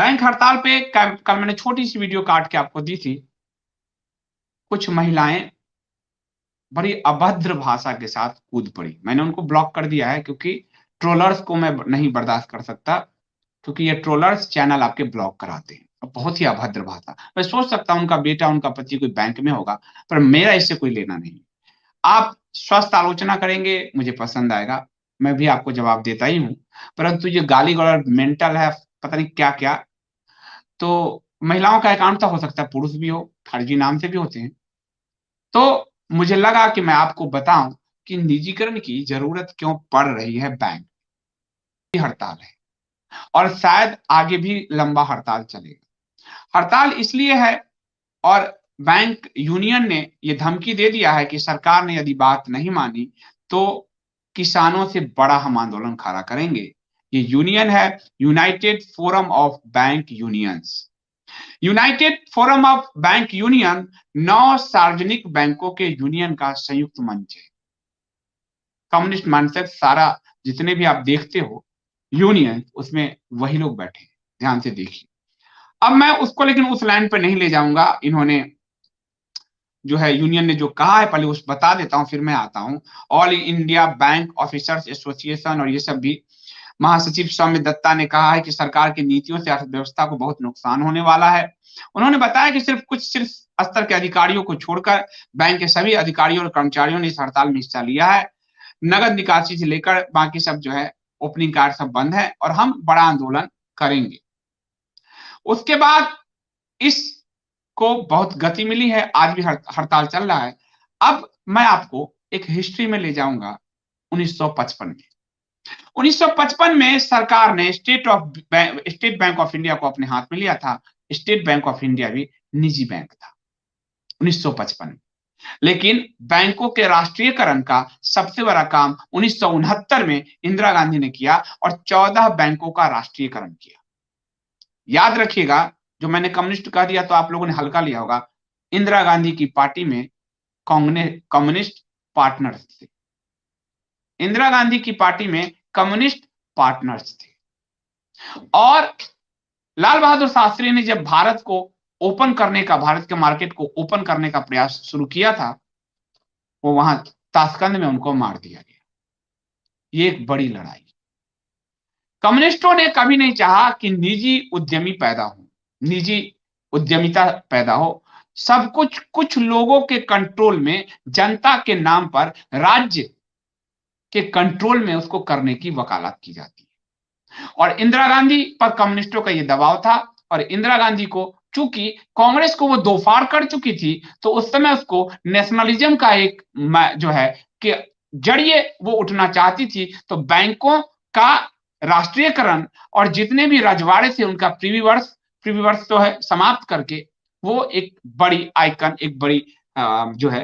Bank हड़ताल पे कल मैंने छोटी सी वीडियो काट के आपको दी थी। कुछ महिलाएं बड़ी अभद्र भाषा के साथ कूद पड़ी। मैंने उनको ब्लॉक कर दिया है क्योंकि ट्रोलर्स को मैं नहीं बर्दाश्त कर सकता, क्योंकि ये ट्रोलर्स चैनल आपके ब्लॉक कराते हैं और बहुत ही अभद्र भाषा। मैं सोच सकता हूं उनका बेटा, उनका पति कोई बैंक में होगा, पर मेरा इससे कोई लेना नहीं। आप स्वस्थ आलोचना करेंगे, मुझे पसंद आएगा, मैं भी आपको जवाब देता ही हूं। परंतु ये गाली गलौज मेंटल है, पता नहीं क्या क्या। तो महिलाओं का अकाउंट तो हो सकता है पुरुष भी हो, फर्जी नाम से भी होते हैं। तो मुझे लगा कि मैं आपको बताऊं कि निजीकरण की जरूरत क्यों पड़ रही है। बैंक की हड़ताल है और शायद आगे भी लंबा हड़ताल चलेगा। हड़ताल इसलिए है, और बैंक यूनियन ने यह धमकी दे दिया है कि सरकार ने यदि बात नहीं मानी तो किसानों से बड़ा हम आंदोलन खड़ा करेंगे। ये यूनियन है United forum of bank unions. United forum of bank union 9 सार्वजनिक बैंकों के यूनियन का संयुक्त मंच है। कम्युनिस्ट माइंडसेट सारा, जितने भी आप देखते हो यूनियन, उसमें वही लोग बैठे हैं। ध्यान से देखिए। अब मैं उसको लेकिन उस लाइन पे नहीं ले जाऊंगा। इन्होंने जो है यूनियन ने जो कहा है, पहले उस बता देता हूं, फिर मैं आता हूं। All India bank officers association और ये सब भी, महासचिव सौम्य दत्ता ने कहा है कि सरकार की नीतियों से अर्थव्यवस्था को बहुत नुकसान होने वाला है। उन्होंने बताया कि सिर्फ स्तर के अधिकारियों को छोड़कर बैंक के सभी अधिकारियों और कर्मचारियों ने इस हड़ताल में हिस्सा लिया है। नगद निकासी से लेकर बाकी सब जो है ओपनिंग कार्ड सब बंद है और हम बड़ा आंदोलन करेंगे। उसके बाद इसको बहुत गति मिली है, आज भी हड़ताल चल रहा है। अब मैं आपको एक हिस्ट्री में ले जाऊंगा 1955 में। 1955 में सरकार ने स्टेट बैंक ऑफ इंडिया को अपने हाथ में लिया था। स्टेट बैंक ऑफ इंडिया भी निजी बैंक था 1955 में। लेकिन बैंकों के राष्ट्रीयकरण का सबसे बड़ा काम 1969 में इंदिरा गांधी ने किया और 14 बैंकों का राष्ट्रीयकरण किया। याद रखिएगा, जो मैंने कम्युनिस्ट कह दिया तो आप लोगों ने हल्का लिया होगा। इंदिरा गांधी की पार्टी में कम्युनिस्ट पार्टनर्स थे। इंदिरा गांधी की पार्टी में कम्युनिस्ट पार्टनर्स थे। और लाल बहादुर शास्त्री ने जब भारत के मार्केट को ओपन करने का प्रयास शुरू किया था, वो वहां ताशकंद में उनको मार दिया गया। ये एक बड़ी लड़ाई। कम्युनिस्टों ने कभी नहीं चाहा कि निजी उद्यमी पैदा हो, निजी उद्यमिता पैदा हो। सब कुछ लोगों के कंट्रोल में, जनता के नाम पर, राज्य के कंट्रोल में उसको करने की वकालत की जाती है। और इंदिरा गांधी पर कम्युनिस्टों का यह दबाव था। और इंदिरा गांधी को, चूंकि कांग्रेस को वो दो फाड़ कर चुकी थी, तो उस समय उसको नेशनलिज्म का एक जो है कि जरिए वो उठना चाहती थी। तो बैंकों का राष्ट्रीयकरण और जितने भी रजवाड़े थे उनका प्रीविवर्स तो है समाप्त करके, वो एक बड़ी आइकन, एक बड़ी जो है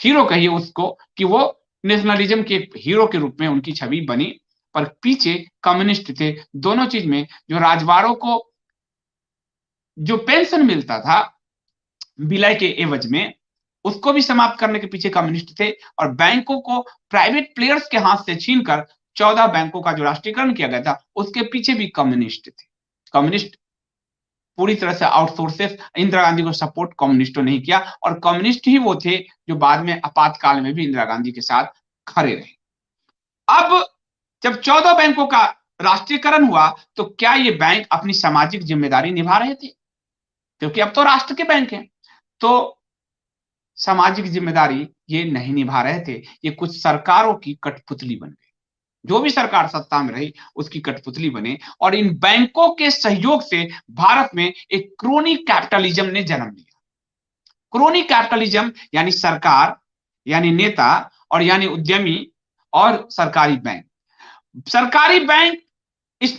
हीरो कहिए उसको, कि वो नेशनलिज्म के हीरो के रूप में उनकी छवि बनी। पर पीछे कम्युनिस्ट थे। दोनों चीज में, जो राजवाड़ों को जो पेंशन मिलता था विलय के एवज में, उसको भी समाप्त करने के पीछे कम्युनिस्ट थे। और बैंकों को प्राइवेट प्लेयर्स के हाथ से छीनकर 14 बैंकों का जो राष्ट्रीयकरण किया गया था, उसके पीछे भी कम्युनिस्ट थे। कम्युनिस्ट पूरी तरह से आउटसोर्सेस, इंदिरा गांधी को सपोर्ट कम्युनिस्टों नहीं किया। और कम्युनिस्ट ही वो थे जो बाद में आपातकाल में भी इंदिरा गांधी के साथ खड़े रहे। अब जब 14 बैंकों का राष्ट्रीयकरण हुआ, तो क्या ये बैंक अपनी सामाजिक जिम्मेदारी निभा रहे थे? क्योंकि अब तो राष्ट्र के बैंक हैं, तो सामाजिक जिम्मेदारी ये नहीं निभा रहे थे। ये कुछ सरकारों की कठपुतली बन गए। जो भी सरकार सत्ता में रही उसकी कठपुतली बने। और इन बैंकों के सहयोग से भारत में एक क्रोनी कैपिटलिज्म ने जन्म लिया। क्रोनी कैपिटलिज्म यानी सरकार, यानी नेता, और यानी उद्यमी, और सरकारी बैंक। सरकारी बैंक इस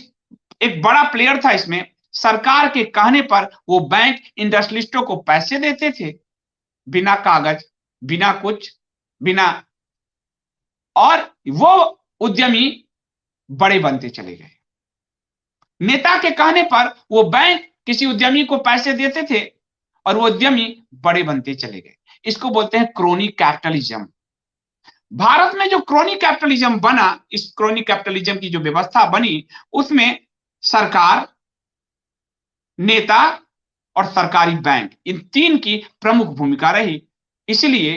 एक बड़ा प्लेयर था इसमें। सरकार के कहने पर वो बैंक इंडस्ट्रियलिस्टों को पैसे देते थे, बिना कागज, बिना कुछ, बिना, और वो उद्यमी बड़े बनते चले गए। नेता के कहने पर वो बैंक किसी उद्यमी को पैसे देते थे और वो उद्यमी बड़े बनते चले गए। इसको बोलते हैं क्रोनी कैपिटलिज्म। भारत में जो क्रोनी कैपिटलिज्म बना, इस क्रोनी कैपिटलिज्म की जो व्यवस्था बनी, उसमें सरकार नेता और सरकारी बैंक, इन तीन की प्रमुख भूमिका रही। इसलिए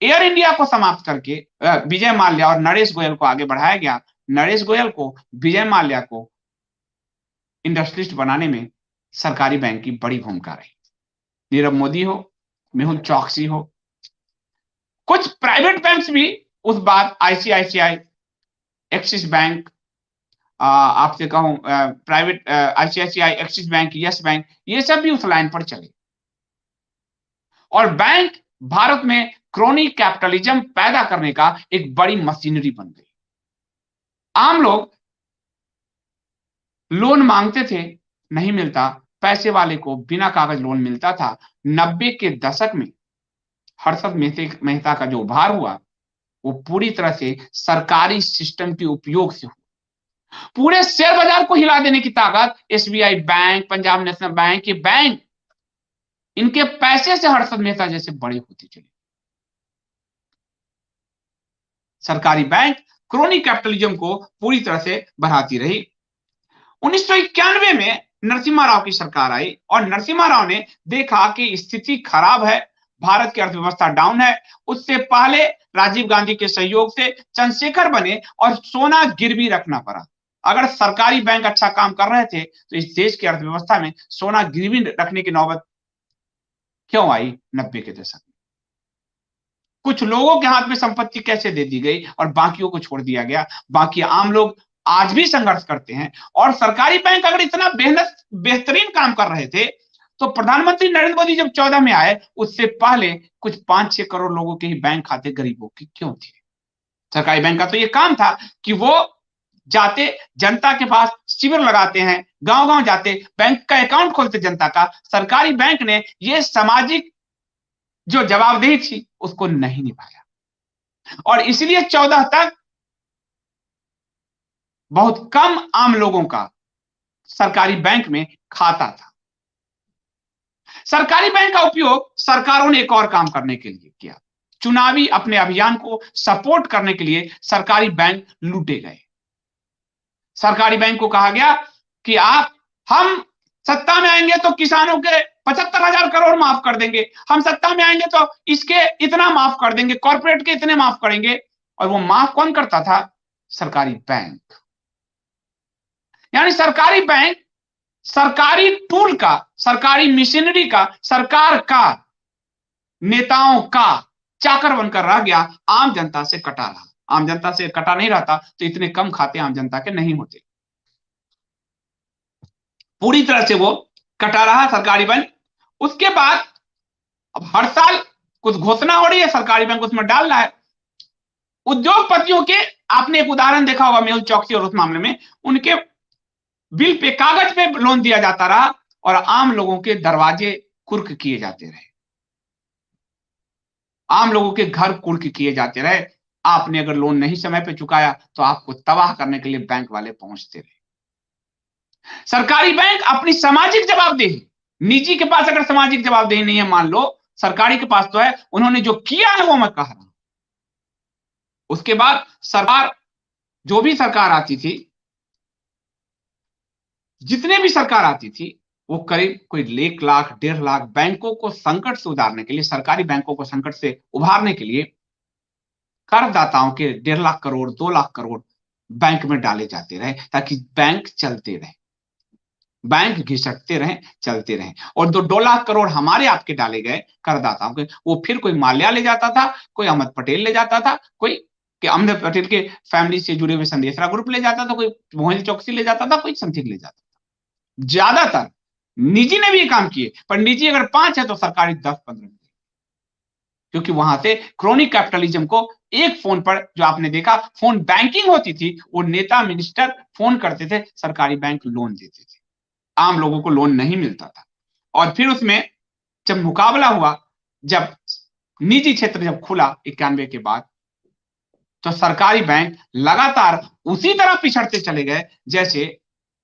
एयर इंडिया को समाप्त करके विजय माल्या और नरेश गोयल को आगे बढ़ाया गया। नरेश गोयल को, विजय माल्या को इंडस्ट्रियलिस्ट बनाने में सरकारी बैंक की बड़ी भूमिका रही। नीरव मोदी हो, मेहुल चौकसी हो, कुछ प्राइवेट बैंक्स भी उस बाद आईसीआईसीआई, एक्सिस बैंक, आपसे कहूं private ICICI, axis bank, yes bank, ये सब भी उस लाइन पर चले। और बैंक भारत में क्रोनी कैपिटलिज्म पैदा करने का एक बड़ी मशीनरी बन गई। आम लोग लोन मांगते थे, नहीं मिलता, पैसे वाले को बिना कागज लोन मिलता था। 90 के दशक में हर्षद मेहता का जो उभार हुआ वो पूरी तरह से सरकारी सिस्टम के उपयोग से हुआ। पूरे शेयर बाजार को हिला देने की ताकत SBI bank, Punjab national bank, ये बैंक, इनके पैसे से हर्षद मेहता जैसे बड़े होते चले। सरकारी बैंक क्रोनी कैपिटलिज्म को पूरी तरह से बढ़ाती रही। 1991 में नरसिम्हा राव की सरकार आई और नरसिम्हा राव ने देखा कि स्थिति खराब है, भारत की अर्थव्यवस्था डाउन है। उससे पहले राजीव गांधी के सहयोग से चंद्रशेखर बने और सोना गिरवी रखना पड़ा। अगर सरकारी बैंक अच्छा काम कर रहे थे तो इस देश की अर्थव्यवस्था में सोना गिरवी रखने की नौबत क्यों आई 90 के दशक में? कुछ लोगों के हाथ में संपत्ति कैसे दे दी गई और बाकियों को छोड़ दिया गया? बाकी आम लोग आज भी संघर्ष करते हैं। और सरकारी बैंक अगर इतना बेहतरीन काम कर रहे थे तो प्रधानमंत्री नरेंद्र मोदी जब 14 में आए उससे पहले कुछ 5-6 करोड़ लोगों के ही बैंक खाते गरीबों के क्यों थे? सरकारी बैंक का तो ये काम था कि वो जाते जनता के पास शिविर लगाते हैं, गांव गांव जाते बैंक का अकाउंट खोलते जनता का। सरकारी बैंक ने ये सामाजिक जो जवाबदेही थी उसको नहीं निभाया और इसलिए 14 तक बहुत कम आम लोगों का सरकारी बैंक में खाता था। सरकारी बैंक का उपयोग सरकारों ने एक और काम करने के लिए किया। चुनावी अपने अभियान को सपोर्ट करने के लिए सरकारी बैंक लूटे गए। सरकारी बैंक को कहा गया कि हम सत्ता में आएंगे तो किसानों के 75,000 करोड़ माफ कर देंगे, हम सत्ता में आएंगे तो इसके इतना माफ कर देंगे, कॉर्पोरेट के इतने माफ करेंगे। और वो माफ कौन करता था? सरकारी बैंक। यानी सरकारी बैंक सरकारी टूल का, सरकारी मशीनरी का, सरकार का, नेताओं का चाकर बनकर रह गया, आम जनता से कटा रहा। आम जनता से कटा नहीं रहता तो इतने कम खाते आम जनता के नहीं होते। पूरी तरह से वो कटा रहा सरकारी बैंक। उसके बाद अब हर साल कुछ घोषणा हो रही है, सरकारी बैंक उसमें डाल रहा है। उद्योगपतियों के आपने एक उदाहरण देखा होगा मेहुल चौकसी और उस मामले में, उनके बिल पे, कागज पे लोन दिया जाता रहा और आम लोगों के दरवाजे कुर्क किए जाते रहे, आम लोगों के घर कुर्क किए जाते रहे। आपने अगर लोन नहीं समय पे चुकाया तो आपको तबाह करने के लिए बैंक वाले पहुंचते रहे। सरकारी बैंक अपनी सामाजिक जवाबदेही, निजी के पास अगर सामाजिक जवाबदेही नहीं है मान लो, सरकारी के पास तो है। उन्होंने जो किया है वो मैं कह रहा हूं। उसके बाद सरकार, जो भी सरकार आती थी, जितने भी सरकार आती थी, वो करीब कोई 1 लाख 1.5 लाख बैंकों को संकट से उबारने के लिए, सरकारी बैंकों को संकट से उभारने के लिए करदाताओं के 1.5 लाख करोड़ 2 लाख करोड़ बैंक में डाले जाते रहे ताकि बैंक चलते रहे, बैंक घिसटते रहे, चलते रहे। और 2 लाख करोड़ हमारे आपके डाले गए करदाताओं के, वो फिर कोई माल्या ले जाता था, कोई अहमद पटेल ले जाता था, कोई अहमद पटेल के फैमिली से जुड़े हुए संदेशरा ग्रुप ले जाता था, कोई मोहिल चौकसी ले जाता था, कोई समथिंग ले जाता था। ज्यादातर निजी ने भी ये काम किए, पर निजी अगर 5 है तो सरकारी 10-15, क्योंकि वहां से क्रोनिक कैपिटलिज्म को एक फोन पर, जो आपने देखा फोन बैंकिंग होती थी, वो नेता मिनिस्टर फोन करते थे, सरकारी बैंक लोन देते थे, आम लोगों को लोन नहीं मिलता था। और फिर उसमें जब मुकाबला हुआ, जब निजी क्षेत्र जब खुला 91 के बाद, तो सरकारी बैंक लगातार उसी तरह पिछड़ते चले गए जैसे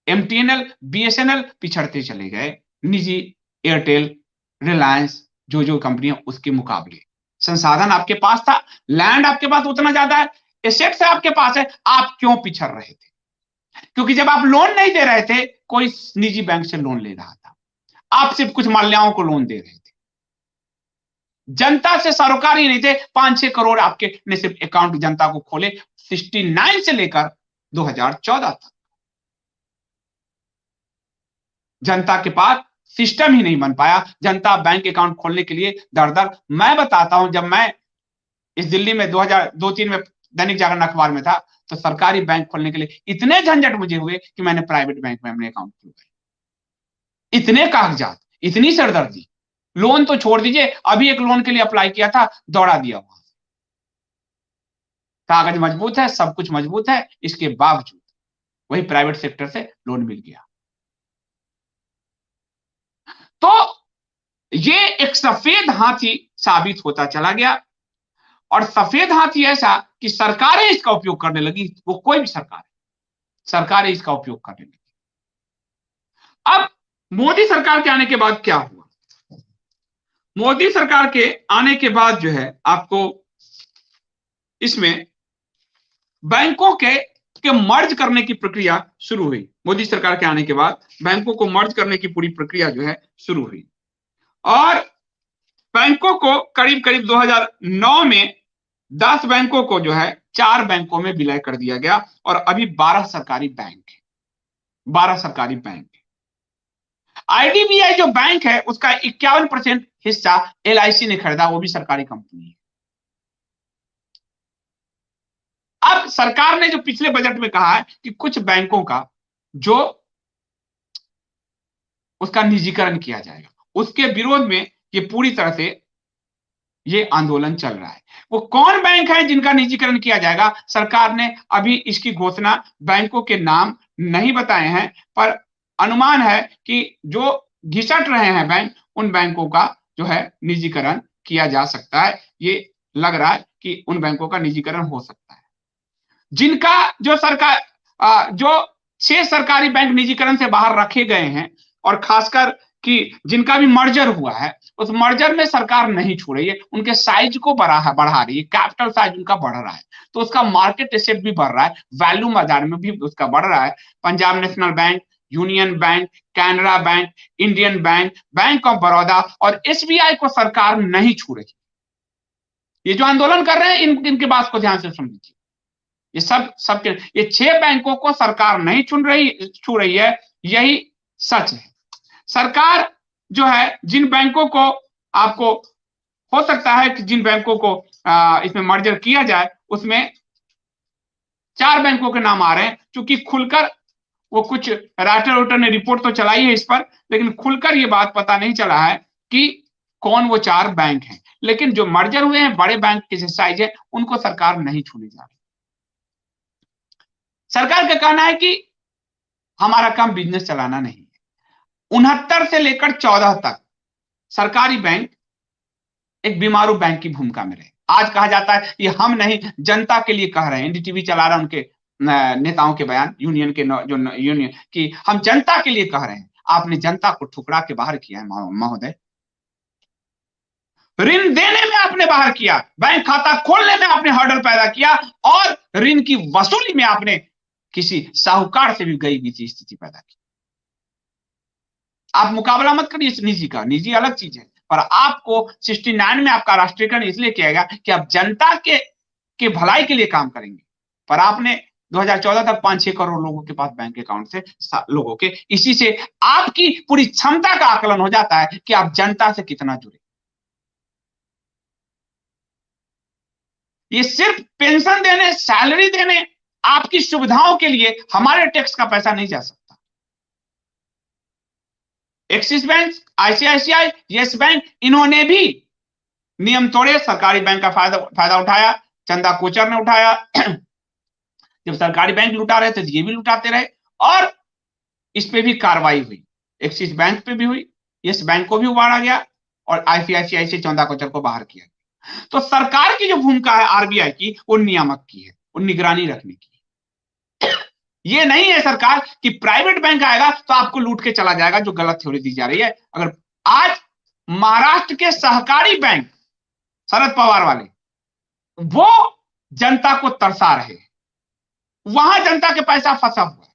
एमटीएनएल, बीएसएनएल पिछड़ते चले गए, निजी एयरटेल, रिलायंस, जो कंपनियां उसके मुकाबले। संसाधन आपके पास था, लैंड आपके पास उतना ज्यादा है, एसेट्स आपके पास है, आप क्यों पिछड़ रहे थे? क्योंकि जब आप लोन नहीं दे रहे थे, कोई निजी बैंक से लोन ले रहा था। आप सिर्फ कुछ मल्लाओं को लोन दे रहे थे, जनता से सरोकार ही नहीं थे। 5-6 करोड़ आपके ने सिर्फ अकाउंट जनता को खोले 69 से लेकर 2014 तक। जनता के पास सिस्टम ही नहीं बन पाया। जनता बैंक अकाउंट खोलने के लिए दर दर। मैं बताता हूं, जब मैं इस दिल्ली में 2002-3 में दैनिक जागरण अखबार में था, तो सरकारी बैंक खोलने के लिए इतने झंझट मुझे हुए कि मैंने प्राइवेट बैंक में अपने अकाउंट खुलवाए। इतने कागजात, इतनी सरदर्दी। लोन तो छोड़ दीजिए, अभी एक लोन के लिए अप्लाई किया था, दौड़ा दिया वहां। कागज मजबूत है, सब कुछ मजबूत है, इसके बावजूद वही प्राइवेट सेक्टर से लोन मिल गया। तो ये एक सफेद हाथी साबित होता चला गया, और सफेद हाथी ऐसा कि सरकारें इसका उपयोग करने लगी। वो कोई भी सरकारें इसका उपयोग करने लगी। अब मोदी सरकार के आने के बाद क्या हुआ? मोदी सरकार के आने के बाद जो है, आपको इसमें बैंकों के मर्ज करने की प्रक्रिया शुरू हुई। मोदी सरकार के आने के बाद बैंकों को मर्ज करने की पूरी प्रक्रिया जो है शुरू हुई, और बैंकों को करीब करीब 2009 में 10 बैंकों को जो है 4 बैंकों में विलय कर दिया गया, और अभी 12 सरकारी बैंक है। 12 सरकारी बैंक है। आईडीबीआई जो बैंक है, उसका 51% हिस्सा एलआईसी ने खरीदा, वो भी सरकारी कंपनी है। अब सरकार ने जो पिछले बजट में कहा है कि कुछ बैंकों का जो उसका निजीकरण किया जाएगा, उसके विरोध में ये पूरी तरह से ये आंदोलन चल रहा है। वो कौन बैंक है जिनका निजीकरण किया जाएगा? सरकार ने अभी इसकी घोषणा, बैंकों के नाम नहीं बताए हैं, पर अनुमान है कि जो घिसट रहे हैं बैंक, उन बैंकों का जो है निजीकरण किया जा सकता है। ये लग रहा है कि उन बैंकों का निजीकरण हो सकता है। जिनका जो सरकार जो 6 सरकारी बैंक निजीकरण से बाहर रखे गए हैं, और खासकर कि जिनका भी मर्जर हुआ है, उस मर्जर में सरकार नहीं छोड़ रही है, उनके साइज को बढ़ा रही है, कैपिटल साइज उनका बढ़ रहा है, तो उसका मार्केट एसेट भी बढ़ रहा है, वैल्यू बाजार में भी उसका बढ़ रहा है। Punjab national bank, union bank, Canara bank, Indian bank, bank of Baroda और एसबीआई को सरकार नहीं छू रही। ये जो आंदोलन कर रहे हैं, इनके बात को ध्यान से समझिए। ये सबके ये 6 बैंकों को सरकार नहीं छू रही है, यही सच है। सरकार जो है जिन बैंकों को, आपको हो सकता है कि जिन बैंकों को इसमें मर्जर किया जाए, उसमें 4 बैंकों के नाम आ रहे हैं। चूंकि खुलकर वो कुछ राइटर ने रिपोर्ट तो चलाई है इस पर, लेकिन खुलकर ये बात पता नहीं चला है कि कौन वो 4 बैंक हैं। लेकिन जो मर्जर हुए हैं, बड़े बैंक के साइज है, उनको सरकार नहीं छूने जा रही। सरकार का कहना है कि हमारा काम बिजनेस चलाना नहीं है। 69 से लेकर 14 तक सरकारी बैंक एक बीमारू बैंक की भूमिका में रहे। आज कहा जाता है ये हम नहीं, जनता के लिए कह रहे हैं। एनडीटीवी चला रहा है उनके नेताओं के बयान, यूनियन के जो यूनियन, कि हम जनता के लिए कह रहे हैं। आपने जनता को ठुकरा के बाहर किया है महोदय। ऋण देने में आपने बाहर किया, बैंक खाता खोलने में आपने हर्डल पैदा किया, और ऋण की वसूली में आपने किसी साहूकार से भी गई बीती स्थिति पैदा की। आप मुकाबला मत करिए निजी का, निजी अलग चीज है, पर आपको 69 में आपका राष्ट्रीयकरण इसलिए किया गया कि आप जनता के भलाई के लिए काम करेंगे। पर आपने 2014 तक 5-6 करोड़ लोगों के पास बैंक अकाउंट से लोगों के, इसी से आपकी पूरी क्षमता का आकलन हो जाता है कि आप जनता से कितना जुड़े। ये सिर्फ पेंशन देने, सैलरी देने, आपकी सुविधाओं के लिए हमारे टैक्स का पैसा नहीं जा सकता। Axis bank, ICICI, yes bank, इन्होंने भी नियम तोड़े, सरकारी बैंक का फायदा उठाया, चंदा कोचर ने उठाया। जब सरकारी बैंक लुटा रहे थे तो ये भी लुटाते रहे, और इस पे भी कार्रवाई हुई। एक्सिस बैंक पे भी हुई, यस बैंक को भी उबारा गया, और आईसीआईसीआई से चंदा कोचर को बाहर किया गया। तो सरकार की जो भूमिका है आरबीआई की, वो नियामक की है, वो निगरानी रखने की। ये नहीं है सरकार कि प्राइवेट बैंक आएगा तो आपको लूट के चला जाएगा, जो गलत थ्योरी दी जा रही है। अगर आज महाराष्ट्र के सहकारी बैंक, शरद पवार वाले, वो जनता को तरसा रहे हैं, वहां जनता के पैसा फंसा हुआ है।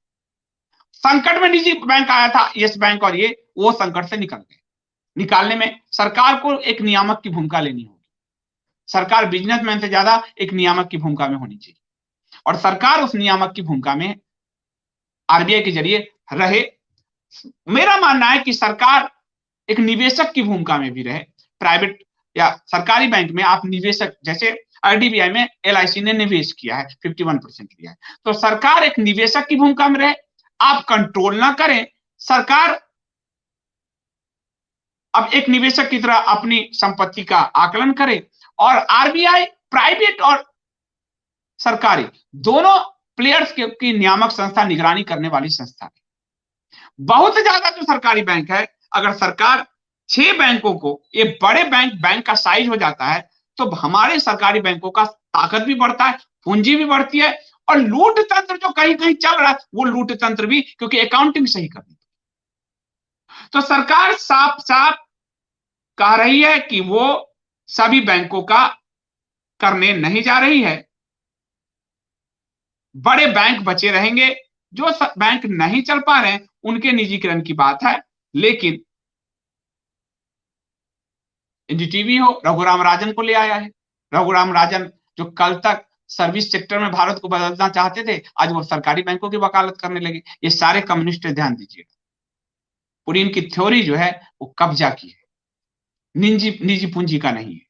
संकट में निजी बैंक आया था, यस बैंक, और ये वो संकट से निकल गए। निकालने में सरकार को एक नियामक की भूमिका लेनी होगी। सरकार बिजनेसमैन से ज्यादा एक नियामक की भूमिका में होनी चाहिए, और सरकार उस नियामक की भूमिका में आरबीआई के जरिए रहे। मेरा मानना है कि सरकार एक निवेशक की भूमिका में भी रहे। प्राइवेट या सरकारी बैंक में आप निवेशक, जैसे आईडीबीआई में एलआईसी ने निवेश किया है, 51% लिया है, तो सरकार एक निवेशक की भूमिका में रहे। आप कंट्रोल ना करें, सरकार अब एक निवेशक की तरह अपनी संपत्ति का आकलन करे, और आरबीआई प्राइवेट और सरकारी दोनों प्लेयर्स की नियामक संस्था, निगरानी करने वाली संस्था है। बहुत ज्यादा जो सरकारी बैंक है, अगर सरकार 6 बैंकों को, ये बड़े बैंक का साइज हो जाता है, तो हमारे सरकारी बैंकों का ताकत भी बढ़ता है, पूंजी भी बढ़ती है, और लूट तंत्र जो कहीं कहीं चल रहा है, वो लूट तंत्र भी, क्योंकि अकाउंटिंग सही करनी। तो सरकार साफ साफ कह रही है कि वो सभी बैंकों का करने नहीं जा रही है। बड़े बैंक बचे रहेंगे, जो बैंक नहीं चल पा रहे हैं उनके निजीकरण की बात है। लेकिन एनडीटीवी हो, रघुराम राजन को ले आया है। रघुराम राजन जो कल तक सर्विस सेक्टर में भारत को बदलना चाहते थे, आज वो सरकारी बैंकों की वकालत करने लगे। ये सारे कम्युनिस्ट, ध्यान दीजिएगा, पूरी इनकी थ्योरी जो है वो कब्जा की है, निजी पूंजी का नहीं है।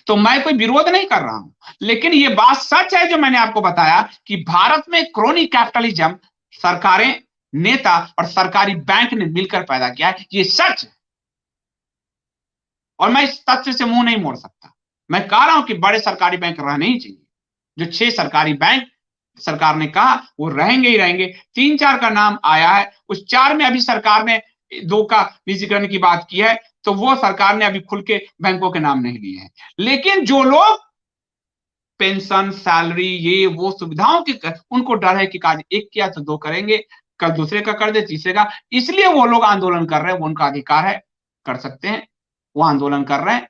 तो मैं कोई विरोध नहीं कर रहा हूं, लेकिन ये बात सच है जो मैंने आपको बताया कि भारत में क्रोनी कैपिटलिज्म सरकारें, नेता और सरकारी बैंक ने मिलकर पैदा किया है, ये सच है, और मैं इस तथ्य से मुंह नहीं मोड़ सकता। मैं कह रहा हूं कि बड़े सरकारी बैंक रहने ही चाहिए। जो 6 सरकारी बैंक सरकार ने कहा वो रहेंगे ही रहेंगे। 3-4 का नाम आया है, उस 4 में अभी सरकार ने 2 का निजीकरण की बात की है, तो वो सरकार ने अभी खुल के बैंकों के नाम नहीं लिए हैं। लेकिन जो लोग पेंशन, सैलरी, ये वो सुविधाओं की, उनको डर है कि काज एक किया तो 2 करेंगे, कल दूसरे का कर दे, तीसरे का, इसलिए वो लोग आंदोलन कर रहे हैं। वो उनका अधिकार है, कर सकते हैं, वो आंदोलन कर रहे हैं।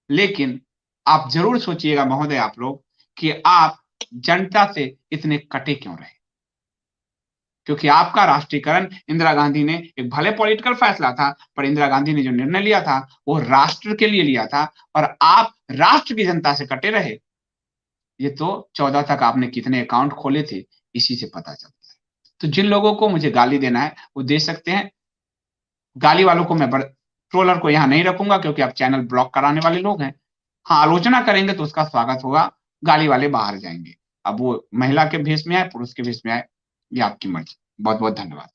लेकिन आप जरूर सोचिएगा महोदय, आप लोग, कि आप जनता से इतने कटे क्यों रहे? क्योंकि आपका राष्ट्रीयकरण इंदिरा गांधी ने, एक भले पॉलिटिकल फैसला था, पर इंदिरा गांधी ने जो निर्णय लिया था वो राष्ट्र के लिए लिया था, और आप राष्ट्र की जनता से कटे रहे। ये तो 14 तक आपने कितने अकाउंट खोले थे, इसी से पता चलता है। तो जिन लोगों को मुझे गाली देना है वो दे सकते हैं। गाली वालों को मैं ट्रोलर को यहां नहीं रखूंगा, क्योंकि आप चैनल ब्लॉक कराने वाले लोग हैं। हाँ, आलोचना करेंगे तो उसका स्वागत होगा, गाली वाले बाहर जाएंगे। अब वो महिला के भेष में आए, पुरुष के भेष में आए, ये आपकी मर्जी। बहुत बहुत धन्यवाद।